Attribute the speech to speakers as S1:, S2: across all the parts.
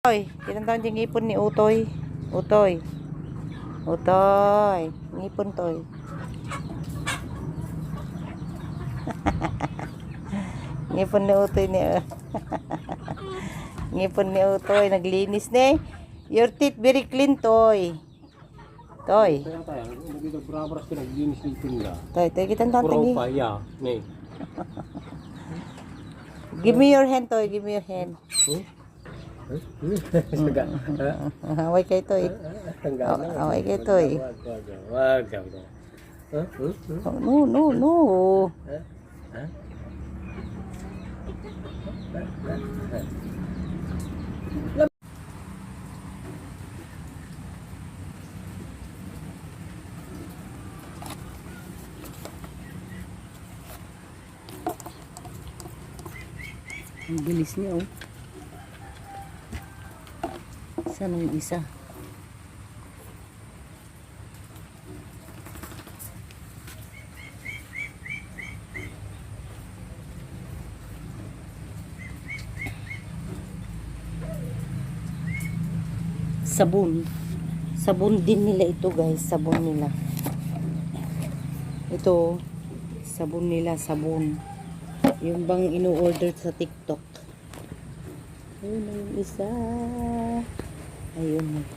S1: Utoy, ilan taon yung ngipon ni Utoy? Utoy. Utoy. Ngipon toy. Ngipon ni Utoy ni ngipon ni Utoy. Naglinis ni. Your teeth very clean, Toy. Toy. Toy, toy, kitang taon tingi. Give me your hand, Toy. Give me your hand. Haway kay Toy. Haway kay Toy. No, no, no. Ang bilis niya, oh. Saan ang isa? Sabon. Sabon din nila ito, guys. Sabon nila. Ito, sabon nila, sabon. Yung bang ino-order sa TikTok. Ayun na yung isa. Ayun.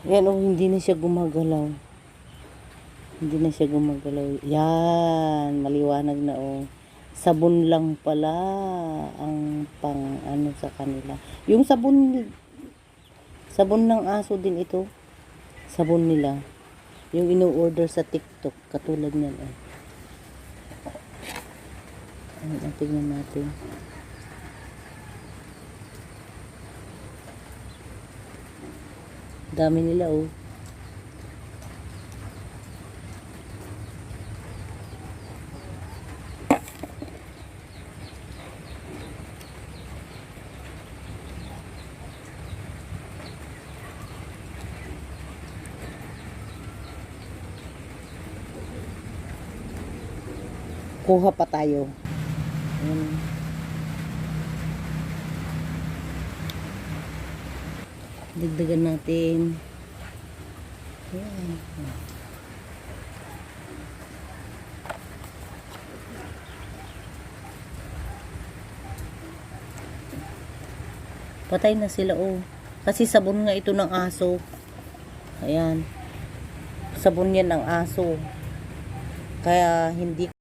S1: Yan, oh, hindi na siya gumagalaw. Hindi na siya gumagalaw. Yan, maliwanag na, oh. Sabon lang pala ang pang ano sa kanila. Yung sabon ng aso din ito. Sabon nila. Yung ino-order sa TikTok. Katulad niyan, eh. Ayan, tingnan natin. Dami nila, oh. Kuha pa tayo. Ayan. Dagdagan natin. Ayan. Patay na sila, oh. Kasi sabon nga ito ng aso. Ayan. Sabon yan ng aso. Kaya hindi